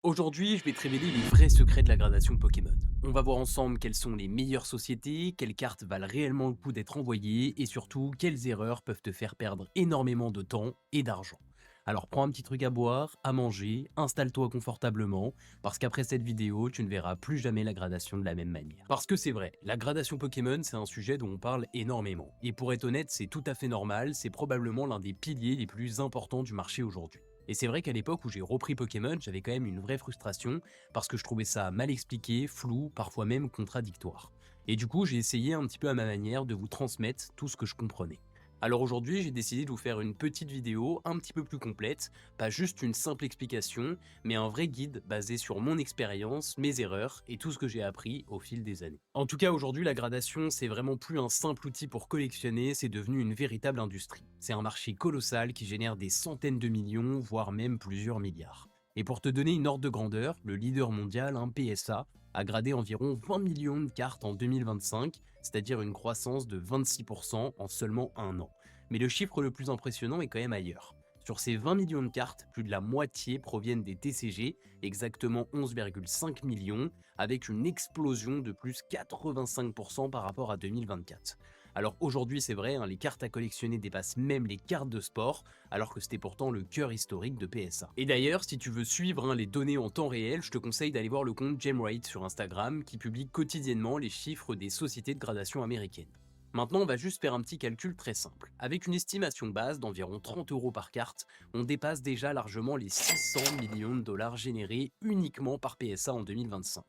Aujourd'hui, je vais te révéler les vrais secrets de la gradation Pokémon. On va voir ensemble quelles sont les meilleures sociétés, quelles cartes valent réellement le coup d'être envoyées et surtout quelles erreurs peuvent te faire perdre énormément de temps et d'argent. Alors prends un petit truc à boire, à manger, installe-toi confortablement, parce qu'après cette vidéo, tu ne verras plus jamais la gradation de la même manière. Parce que c'est vrai, la gradation Pokémon, c'est un sujet dont on parle énormément. Et pour être honnête, c'est tout à fait normal, c'est probablement l'un des piliers les plus importants du marché aujourd'hui. Et c'est vrai qu'à l'époque où j'ai repris Pokémon, j'avais quand même une vraie frustration parce que je trouvais ça mal expliqué, flou, parfois même contradictoire. Et du coup, j'ai essayé un petit peu à ma manière de vous transmettre tout ce que je comprenais. Alors aujourd'hui, j'ai décidé de vous faire une petite vidéo un petit peu plus complète, pas juste une simple explication, mais un vrai guide basé sur mon expérience, mes erreurs et tout ce que j'ai appris au fil des années. En tout cas, aujourd'hui, la gradation, c'est vraiment plus un simple outil pour collectionner, c'est devenu une véritable industrie. C'est un marché colossal qui génère des centaines de millions, voire même plusieurs milliards. Et pour te donner une ordre de grandeur, le leader mondial, un PSA, a gradé environ 20 millions de cartes en 2025, c'est-à-dire une croissance de 26% en seulement un an. Mais le chiffre le plus impressionnant est quand même ailleurs. Sur ces 20 millions de cartes, plus de la moitié proviennent des TCG, exactement 11,5 millions, avec une explosion de plus 85% par rapport à 2024. Alors aujourd'hui c'est vrai, les cartes à collectionner dépassent même les cartes de sport, alors que c'était pourtant le cœur historique de PSA. Et d'ailleurs, si tu veux suivre les données en temps réel, je te conseille d'aller voir le compte GemRate sur Instagram qui publie quotidiennement les chiffres des sociétés de gradation américaines. Maintenant, on va juste faire un petit calcul très simple. Avec une estimation base d'environ 30 € par carte, on dépasse déjà largement les 600 millions de dollars générés uniquement par PSA en 2025.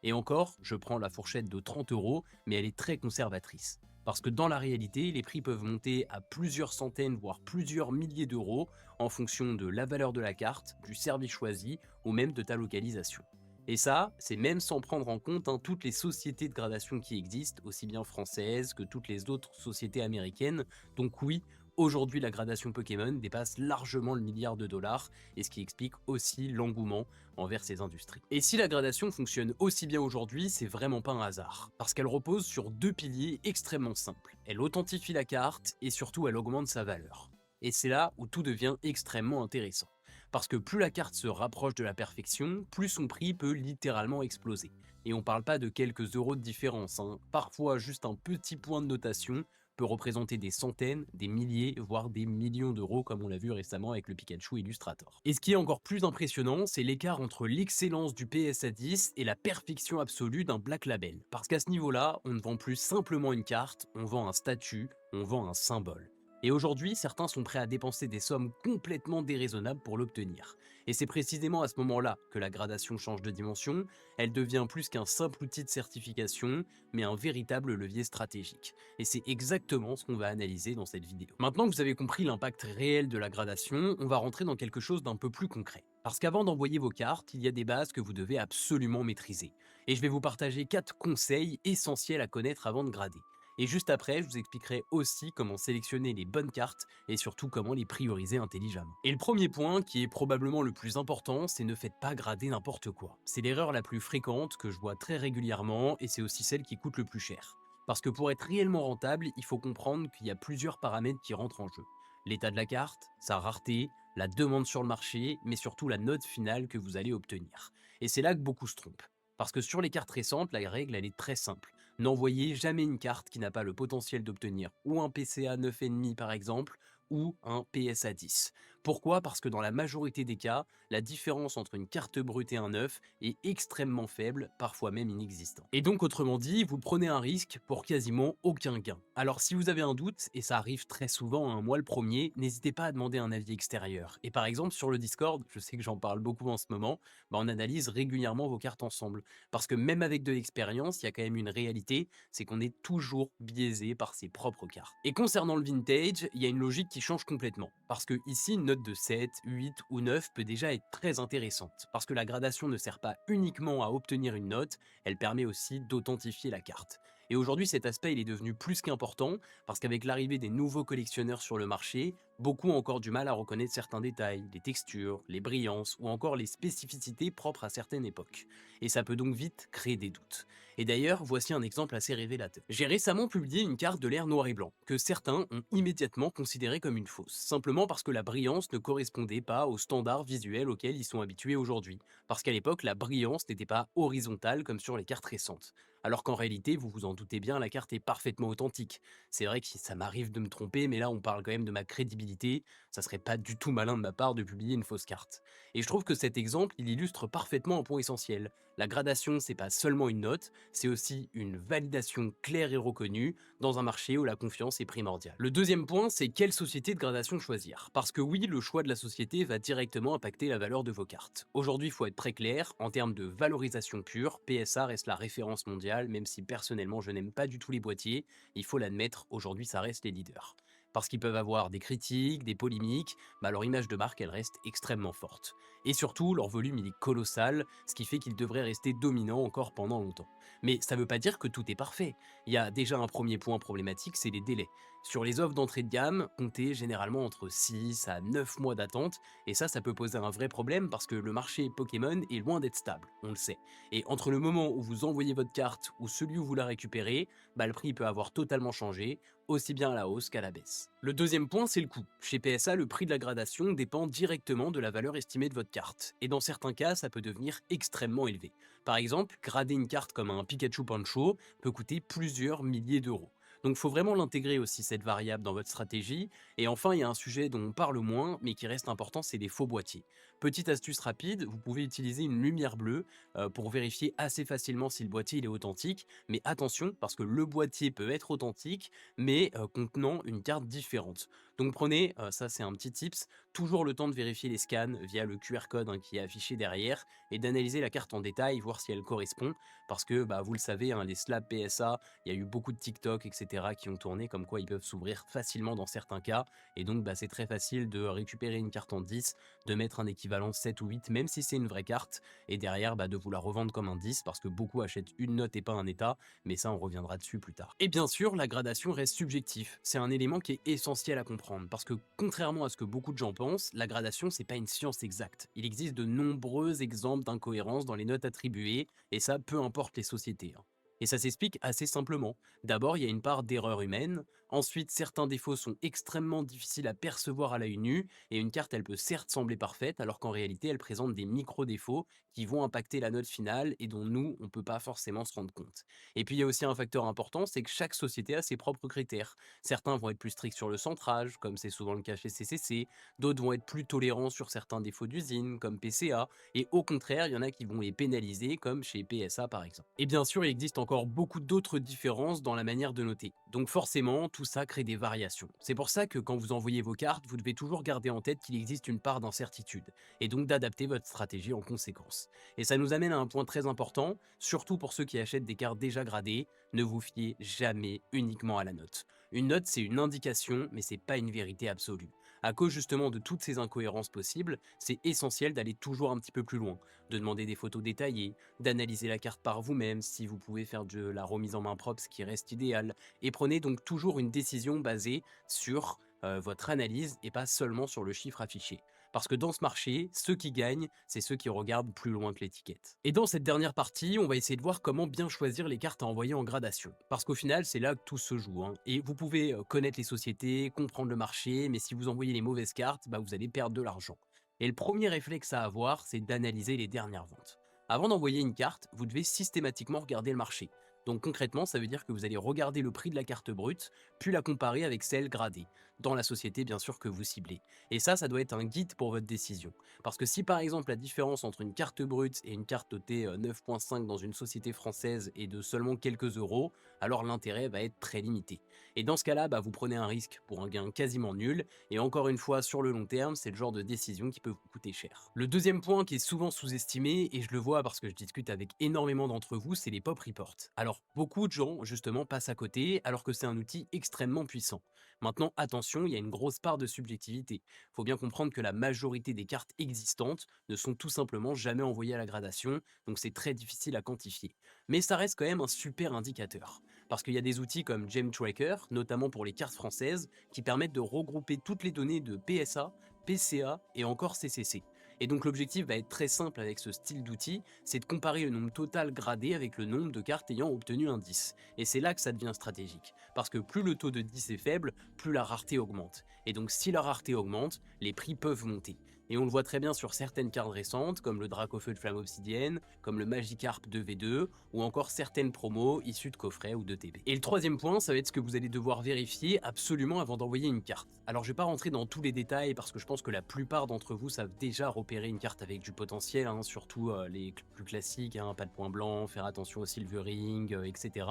Et encore, je prends la fourchette de 30 €, mais elle est très conservatrice. Parce que dans la réalité, les prix peuvent monter à plusieurs centaines, voire plusieurs milliers d'euros en fonction de la valeur de la carte, du service choisi ou même de ta localisation. Et ça, c'est même sans prendre en compte toutes les sociétés de gradation qui existent, aussi bien françaises que toutes les autres sociétés américaines. Donc oui, aujourd'hui la gradation Pokémon dépasse largement le milliard de dollars, et ce qui explique aussi l'engouement envers ces industries. Et si la gradation fonctionne aussi bien aujourd'hui, c'est vraiment pas un hasard, parce qu'elle repose sur deux piliers extrêmement simples. Elle authentifie la carte et surtout elle augmente sa valeur. Et c'est là où tout devient extrêmement intéressant. Parce que plus la carte se rapproche de la perfection, plus son prix peut littéralement exploser. Et on parle pas de quelques euros de différence, parfois juste un petit point de notation peut représenter des centaines, des milliers, voire des millions d'euros comme on l'a vu récemment avec le Pikachu Illustrator. Et ce qui est encore plus impressionnant, c'est l'écart entre l'excellence du PSA 10 et la perfection absolue d'un Black Label. Parce qu'à ce niveau-là, on ne vend plus simplement une carte, on vend un statut, on vend un symbole. Et aujourd'hui, certains sont prêts à dépenser des sommes complètement déraisonnables pour l'obtenir. Et c'est précisément à ce moment-là que la gradation change de dimension, elle devient plus qu'un simple outil de certification, mais un véritable levier stratégique. Et c'est exactement ce qu'on va analyser dans cette vidéo. Maintenant que vous avez compris l'impact réel de la gradation, on va rentrer dans quelque chose d'un peu plus concret. Parce qu'avant d'envoyer vos cartes, il y a des bases que vous devez absolument maîtriser. Et je vais vous partager 4 conseils essentiels à connaître avant de grader. Et juste après, je vous expliquerai aussi comment sélectionner les bonnes cartes et surtout comment les prioriser intelligemment. Et le premier point, qui est probablement le plus important, c'est ne faites pas grader n'importe quoi. C'est l'erreur la plus fréquente que je vois très régulièrement et c'est aussi celle qui coûte le plus cher. Parce que pour être réellement rentable, il faut comprendre qu'il y a plusieurs paramètres qui rentrent en jeu. L'état de la carte, sa rareté, la demande sur le marché, mais surtout la note finale que vous allez obtenir. Et c'est là que beaucoup se trompent. Parce que sur les cartes récentes, la règle elle est très simple. N'envoyez jamais une carte qui n'a pas le potentiel d'obtenir ou un PCA 9,5 par exemple, ou un PSA 10. Pourquoi? Parce que dans la majorité des cas, la différence entre une carte brute et un œuf est extrêmement faible, parfois même inexistant. Et donc autrement dit, vous prenez un risque pour quasiment aucun gain. Alors si vous avez un doute, et ça arrive très souvent, moi le premier, n'hésitez pas à demander un avis extérieur. Et par exemple sur le Discord, je sais que j'en parle beaucoup en ce moment, on analyse régulièrement vos cartes ensemble. Parce que même avec de l'expérience, il y a quand même une réalité, c'est qu'on est toujours biaisé par ses propres cartes. Et concernant le vintage, il y a une logique qui change complètement. Parce que ici, une note de 7, 8 ou 9 peut déjà être très intéressante. Parce que la gradation ne sert pas uniquement à obtenir une note, elle permet aussi d'authentifier la carte. Et aujourd'hui, cet aspect il est devenu plus qu'important, parce qu'avec l'arrivée des nouveaux collectionneurs sur le marché, Beaucoup ont encore du mal à reconnaître certains détails, les textures, les brillances ou encore les spécificités propres à certaines époques. Et ça peut donc vite créer des doutes. Et d'ailleurs, voici un exemple assez révélateur. J'ai récemment publié une carte de l'ère noir et blanc, que certains ont immédiatement considérée comme une fausse, simplement parce que la brillance ne correspondait pas aux standards visuels auxquels ils sont habitués aujourd'hui. Parce qu'à l'époque, la brillance n'était pas horizontale comme sur les cartes récentes. Alors qu'en réalité, vous vous en doutez bien, la carte est parfaitement authentique. C'est vrai que ça m'arrive de me tromper, mais là on parle quand même de ma crédibilité, ça serait pas du tout malin de ma part de publier une fausse carte. Et je trouve que cet exemple, il illustre parfaitement un point essentiel. La gradation, c'est pas seulement une note, c'est aussi une validation claire et reconnue dans un marché où la confiance est primordiale. Le deuxième point, c'est quelle société de gradation choisir. Parce que oui, le choix de la société va directement impacter la valeur de vos cartes. Aujourd'hui, il faut être très clair, en termes de valorisation pure, PSA reste la référence mondiale, même si personnellement je n'aime pas du tout les boîtiers, il faut l'admettre, aujourd'hui ça reste les leaders. Parce qu'ils peuvent avoir des critiques, des polémiques, bah leur image de marque elle reste extrêmement forte. Et surtout, leur volume il est colossal, ce qui fait qu'ils devraient rester dominants encore pendant longtemps. Mais ça veut pas dire que tout est parfait. Il y a déjà un premier point problématique, c'est les délais. Sur les offres d'entrée de gamme, comptez généralement entre 6 à 9 mois d'attente, et ça peut poser un vrai problème parce que le marché Pokémon est loin d'être stable, on le sait. Et entre le moment où vous envoyez votre carte ou celui où vous la récupérez, bah, le prix peut avoir totalement changé, aussi bien à la hausse qu'à la baisse. Le deuxième point, c'est le coût. Chez PSA, le prix de la gradation dépend directement de la valeur estimée de votre carte, et dans certains cas, ça peut devenir extrêmement élevé. Par exemple, grader une carte comme un Pikachu Pancho peut coûter plusieurs milliers d'euros. Donc il faut vraiment l'intégrer aussi cette variable dans votre stratégie. Et enfin, il y a un sujet dont on parle moins, mais qui reste important, c'est les faux boîtiers. Petite astuce rapide, vous pouvez utiliser une lumière bleue pour vérifier assez facilement si le boîtier il est authentique. Mais attention, parce que le boîtier peut être authentique, mais contenant une carte différente. Donc prenez, ça c'est un petit tips, toujours le temps de vérifier les scans via le QR code qui est affiché derrière et d'analyser la carte en détail, voir si elle correspond. Parce que bah, vous le savez, hein, les slabs PSA, il y a eu beaucoup de TikTok, etc. qui ont tourné, comme quoi ils peuvent s'ouvrir facilement dans certains cas. Et donc bah, c'est très facile de récupérer une carte en 10, de mettre un équivalent 7 ou 8, même si c'est une vraie carte, et derrière bah, de vous la revendre comme un 10, parce que beaucoup achètent une note et pas un état, mais ça on reviendra dessus plus tard. Et bien sûr, la gradation reste subjectif, c'est un élément qui est essentiel à comprendre, parce que contrairement à ce que beaucoup de gens pensent, la gradation c'est pas une science exacte. Il existe de nombreux exemples d'incohérences dans les notes attribuées, et ça peu importe les sociétés, hein. Et ça s'explique assez simplement. D'abord, il y a une part d'erreur humaine, ensuite certains défauts sont extrêmement difficiles à percevoir à l'œil nu, et une carte elle peut certes sembler parfaite, alors qu'en réalité elle présente des micro-défauts qui vont impacter la note finale et dont nous, on peut pas forcément se rendre compte. Et puis il y a aussi un facteur important, c'est que chaque société a ses propres critères. Certains vont être plus stricts sur le centrage, comme c'est souvent le cas chez CCC, d'autres vont être plus tolérants sur certains défauts d'usine, comme PCA, et au contraire, il y en a qui vont les pénaliser, comme chez PSA par exemple. Et bien sûr, il existe encore beaucoup d'autres différences dans la manière de noter. Donc forcément, tout ça crée des variations. C'est pour ça que quand vous envoyez vos cartes, vous devez toujours garder en tête qu'il existe une part d'incertitude, et donc d'adapter votre stratégie en conséquence. Et ça nous amène à un point très important, surtout pour ceux qui achètent des cartes déjà gradées, ne vous fiez jamais uniquement à la note. Une note, c'est une indication, mais c'est pas une vérité absolue. À cause justement de toutes ces incohérences possibles, c'est essentiel d'aller toujours un petit peu plus loin, de demander des photos détaillées, d'analyser la carte par vous-même si vous pouvez faire de la remise en main propre, ce qui reste idéal, et prenez donc toujours une décision basée sur votre analyse et pas seulement sur le chiffre affiché. Parce que dans ce marché, ceux qui gagnent, c'est ceux qui regardent plus loin que l'étiquette. Et dans cette dernière partie, on va essayer de voir comment bien choisir les cartes à envoyer en gradation. Parce qu'au final, c'est là que tout se joue, hein. Et vous pouvez connaître les sociétés, comprendre le marché, mais si vous envoyez les mauvaises cartes, bah, vous allez perdre de l'argent. Et le premier réflexe à avoir, c'est d'analyser les dernières ventes. Avant d'envoyer une carte, vous devez systématiquement regarder le marché. Donc concrètement, ça veut dire que vous allez regarder le prix de la carte brute, puis la comparer avec celle gradée, dans la société bien sûr que vous ciblez. Et ça doit être un guide pour votre décision. Parce que si par exemple la différence entre une carte brute et une carte notée 9.5 dans une société française est de seulement quelques euros, alors l'intérêt va être très limité. Et dans ce cas-là, bah, vous prenez un risque pour un gain quasiment nul, et encore une fois, sur le long terme, c'est le genre de décision qui peut vous coûter cher. Le deuxième point qui est souvent sous-estimé, et je le vois parce que je discute avec énormément d'entre vous, c'est les pop reports. Alors, beaucoup de gens, justement, passent à côté, alors que c'est un outil extrêmement puissant. Maintenant, attention, il y a une grosse part de subjectivité. Faut bien comprendre que la majorité des cartes existantes ne sont tout simplement jamais envoyées à la gradation, donc c'est très difficile à quantifier. Mais ça reste quand même un super indicateur. Parce qu'il y a des outils comme GemTracker, notamment pour les cartes françaises, qui permettent de regrouper toutes les données de PSA, PCA et encore CCC. Et donc l'objectif va être très simple avec ce style d'outil, c'est de comparer le nombre total gradé avec le nombre de cartes ayant obtenu un 10. Et c'est là que ça devient stratégique, parce que plus le taux de 10 est faible, plus la rareté augmente. Et donc si la rareté augmente, les prix peuvent monter. Et on le voit très bien sur certaines cartes récentes, comme le Dracofeu de Flamme Obsidienne, comme le Magikarp 2v2, ou encore certaines promos issues de coffrets ou de TB. Et le troisième point, ça va être ce que vous allez devoir vérifier absolument avant d'envoyer une carte. Alors je vais pas rentrer dans tous les détails parce que je pense que la plupart d'entre vous savent déjà repérer une carte avec du potentiel, hein, surtout les plus classiques, hein, pas de point blanc, faire attention au silvering, etc.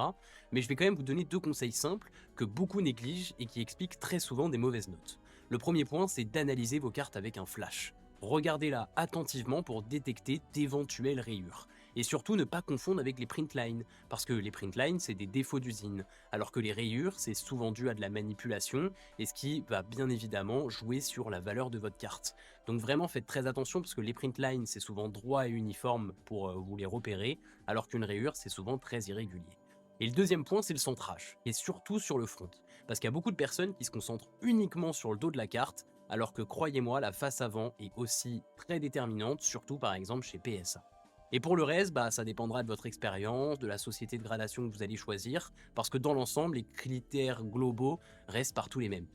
Mais je vais quand même vous donner deux conseils simples que beaucoup négligent et qui expliquent très souvent des mauvaises notes. Le premier point, c'est d'analyser vos cartes avec un flash. Regardez-la attentivement pour détecter d'éventuelles rayures. Et surtout ne pas confondre avec les print lines, parce que les print lines c'est des défauts d'usine, alors que les rayures c'est souvent dû à de la manipulation, et ce qui va bien évidemment jouer sur la valeur de votre carte. Donc vraiment faites très attention parce que les print lines c'est souvent droit et uniforme pour vous les repérer, alors qu'une rayure c'est souvent très irrégulier. Et le deuxième point, c'est le centrage, et surtout sur le front. Parce qu'il y a beaucoup de personnes qui se concentrent uniquement sur le dos de la carte, alors que croyez-moi, la face avant est aussi très déterminante, surtout par exemple chez PSA. Et pour le reste, ça dépendra de votre expérience, de la société de gradation que vous allez choisir, parce que dans l'ensemble, les critères globaux restent partout les mêmes.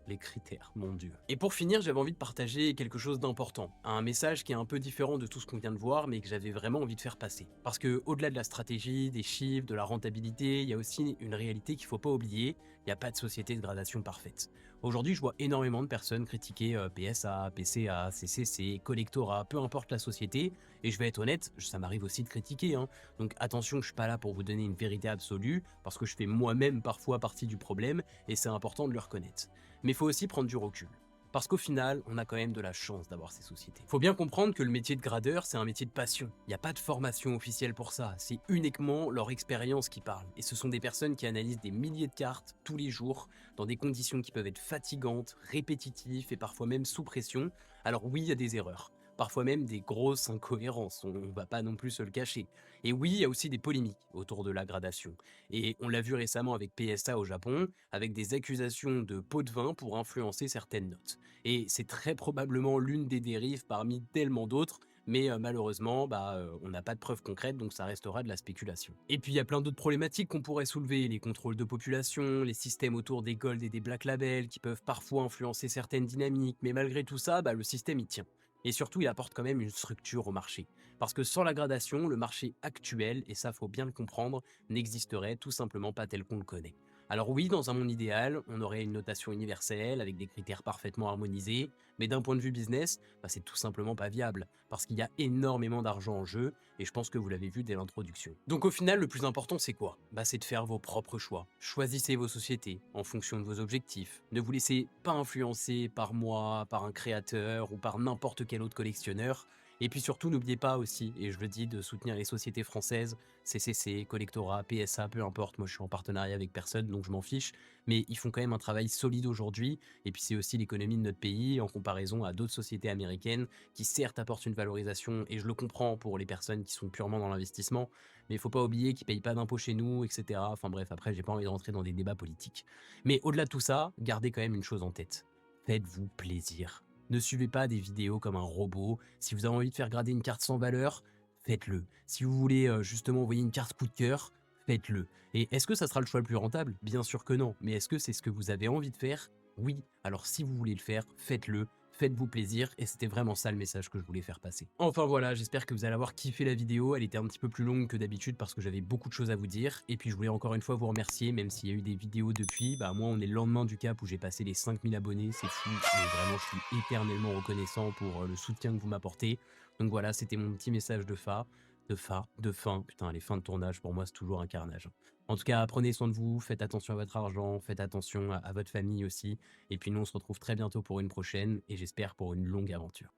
Les critères, mon dieu. Et pour finir, j'avais envie de partager quelque chose d'important, un message qui est un peu différent de tout ce qu'on vient de voir, mais que j'avais vraiment envie de faire passer. Parce que au-delà de la stratégie, des chiffres, de la rentabilité, il y a aussi une réalité qu'il faut pas oublier, il n'y a pas de société de gradation parfaite. Aujourd'hui, je vois énormément de personnes critiquer PSA, PCA, CCC, Collectora, peu importe la société, et je vais être honnête, ça m'arrive aussi de critiquer, hein. Donc attention, je suis pas là pour vous donner une vérité absolue, parce que je fais moi-même parfois partie du problème, et c'est important de le reconnaître. Mais il faut aussi prendre du recul. Parce qu'au final, on a quand même de la chance d'avoir ces sociétés. Faut bien comprendre que le métier de gradeur, c'est un métier de passion. Il n'y a pas de formation officielle pour ça, c'est uniquement leur expérience qui parle. Et ce sont des personnes qui analysent des milliers de cartes tous les jours, dans des conditions qui peuvent être fatigantes, répétitives et parfois même sous pression. Alors oui, il y a des erreurs. Parfois même des grosses incohérences, on ne va pas non plus se le cacher. Et oui, il y a aussi des polémiques autour de la gradation. Et on l'a vu récemment avec PSA au Japon, avec des accusations de pots de vin pour influencer certaines notes. Et c'est très probablement l'une des dérives parmi tellement d'autres, mais malheureusement, on n'a pas de preuves concrètes, donc ça restera de la spéculation. Et puis il y a plein d'autres problématiques qu'on pourrait soulever, les contrôles de population, les systèmes autour des gold et des black labels, qui peuvent parfois influencer certaines dynamiques, mais malgré tout ça, le système y tient. Et surtout, il apporte quand même une structure au marché. Parce que sans la gradation, le marché actuel, et ça faut bien le comprendre, n'existerait tout simplement pas tel qu'on le connaît. Alors oui, dans un monde idéal, on aurait une notation universelle avec des critères parfaitement harmonisés, mais d'un point de vue business, c'est tout simplement pas viable, parce qu'il y a énormément d'argent en jeu, et je pense que vous l'avez vu dès l'introduction. Donc au final, le plus important c'est quoi? C'est de faire vos propres choix. Choisissez vos sociétés en fonction de vos objectifs. Ne vous laissez pas influencer par moi, par un créateur ou par n'importe quel autre collectionneur. Et puis surtout, n'oubliez pas aussi, et je le dis, de soutenir les sociétés françaises, CCC, Collectora, PSA, peu importe, moi je suis en partenariat avec personne, donc je m'en fiche, mais ils font quand même un travail solide aujourd'hui, et puis c'est aussi l'économie de notre pays en comparaison à d'autres sociétés américaines qui certes apportent une valorisation, et je le comprends pour les personnes qui sont purement dans l'investissement, mais il faut pas oublier qu'ils payent pas d'impôts chez nous, etc. Enfin bref, après j'ai pas envie de rentrer dans des débats politiques. Mais au-delà de tout ça, gardez quand même une chose en tête, faites-vous plaisir. Ne suivez pas des vidéos comme un robot. Si vous avez envie de faire grader une carte sans valeur, faites-le. Si vous voulez justement envoyer une carte coup de cœur, faites-le. Et est-ce que ça sera le choix le plus rentable? Bien sûr que non. Mais est-ce que c'est ce que vous avez envie de faire? Oui. Alors si vous voulez le faire, faites-le. Faites-vous plaisir, et c'était vraiment ça le message que je voulais faire passer. Enfin voilà, j'espère que vous allez avoir kiffé la vidéo, elle était un petit peu plus longue que d'habitude parce que j'avais beaucoup de choses à vous dire, et puis je voulais encore une fois vous remercier, même s'il y a eu des vidéos depuis, moi on est le lendemain du cap où j'ai passé les 5000 abonnés, c'est fou, et vraiment je suis éternellement reconnaissant pour le soutien que vous m'apportez. Donc voilà, c'était mon petit message de fin, putain les fins de tournage pour moi c'est toujours un carnage. En tout cas, prenez soin de vous, faites attention à votre argent, faites attention à votre famille aussi. Et puis nous, on se retrouve très bientôt pour une prochaine, et j'espère pour une longue aventure.